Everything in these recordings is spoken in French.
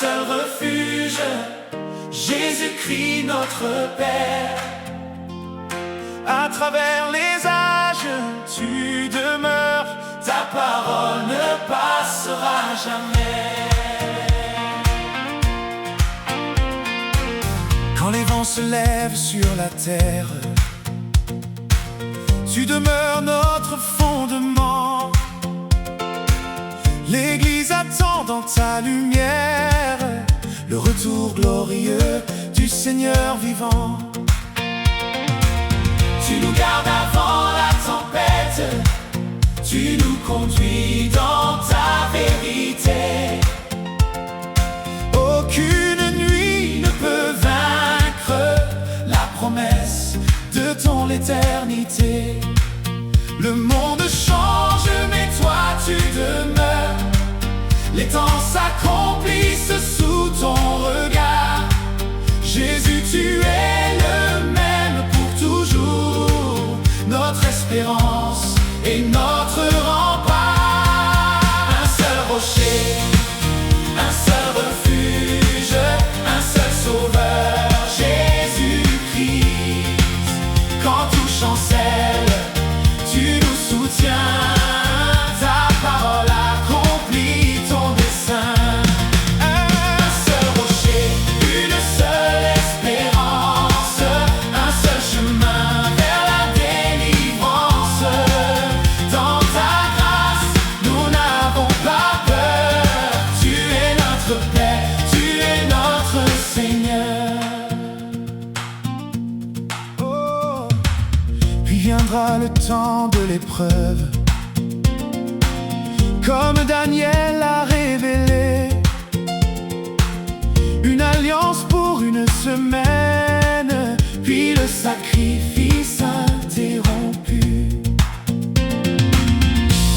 seul refuge, Jésus-Christ notre Père. À travers les âges, tu demeures, ta parole ne passera jamais. Quand les vents se lèvent sur la terre, tu demeures notre fondement. L'Église attend dans ta lumière le retour glorieux du Seigneur vivant. Tu nous gardes avant la tempête, tu nous conduis dans ta vérité. Aucune nuit ne peut vaincre la promesse de ton éternité. Le monde change, mais toi tu demeures. Les temps s'accomplissent sous ton regard. Jésus, tu es le même pour toujours, notre espérance et notre rempart. Un seul rocher, un seul refuge, un seul sauveur, Jésus-Christ. Quand tout chancelle, tu nous soutiens. Ta parole accomplit ton dessein. Un seul rocher, une seule espérance, un seul chemin vers la délivrance. Dans ta grâce, nous n'avons pas peur. Tu es notre paix, tu es notre Seigneur. Oh. Puis viendra le temps de l'épreuve, comme Daniel l'a révélé. Une alliance pour une semaine, puis le sacrifice interrompu.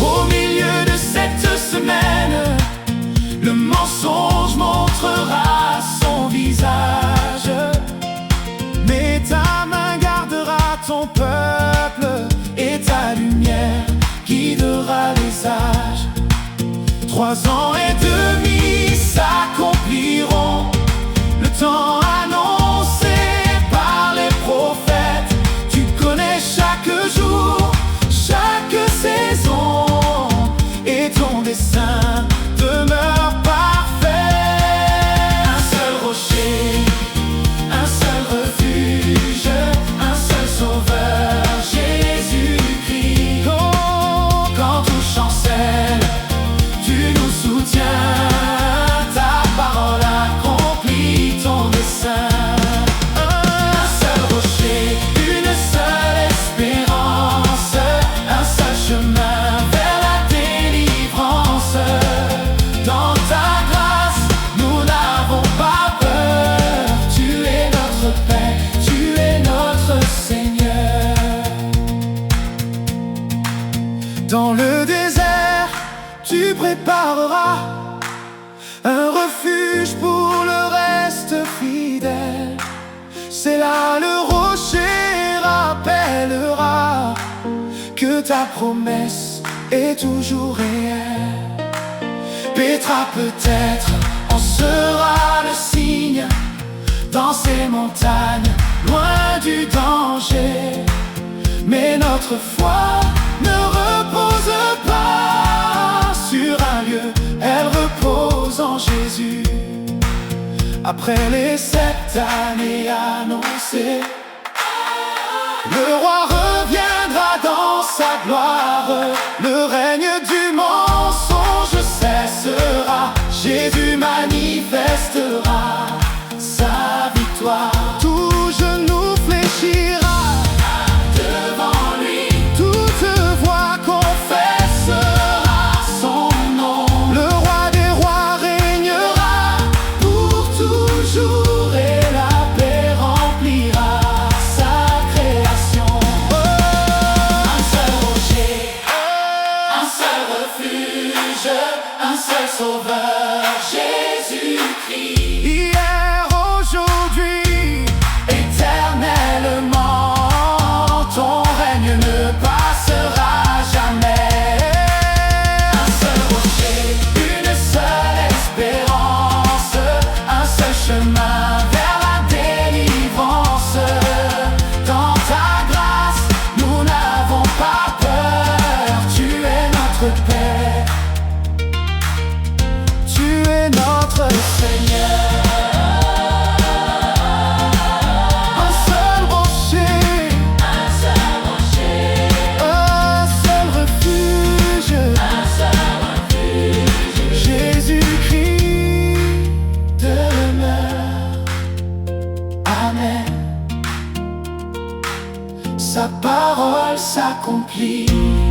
Au milieu de cette semaine, le mensonge montrera son visage, mais ta main gardera ton peuple et ta lumière guidera les âges. 3 ans et demi s'accompliront, le temps annoncé par les prophètes. Tu connais chaque jour, chaque saison, et ton dessein demeure parfait. Un seul rocher, un seul refuge, un seul sauveur, Jésus-Christ. Oh, quand tout chancelle, tu nous soutiens. Ta parole accomplit ton dessein. Un seul rocher, une seule espérance, un seul chemin vers la délivrance. Dans ta grâce, nous n'avons pas peur. Tu es notre paix, tu es notre Seigneur. Dans le désert, tu prépareras un refuge pour le reste fidèle. C'est là le rocher rappellera que ta promesse est toujours réelle. Pétra peut-être en sera le signe dans ces montagnes, loin du danger. Mais notre foi ne repose pas sur un lieu, elle repose en Jésus. Après les 7 années annoncées, le roi reviendra dans sa gloire. Le règne du mensonge cessera, Jésus manifestera sa victoire. Tout genou fléchira devant lui, toute voix confessera son nom. Le roi des rois régnera pour toujours et la paix remplira sa création. Un seul rocher, un seul refuge, un seul sauveur, Jésus-Christ. Hier, aujourd'hui, parole s'accomplit.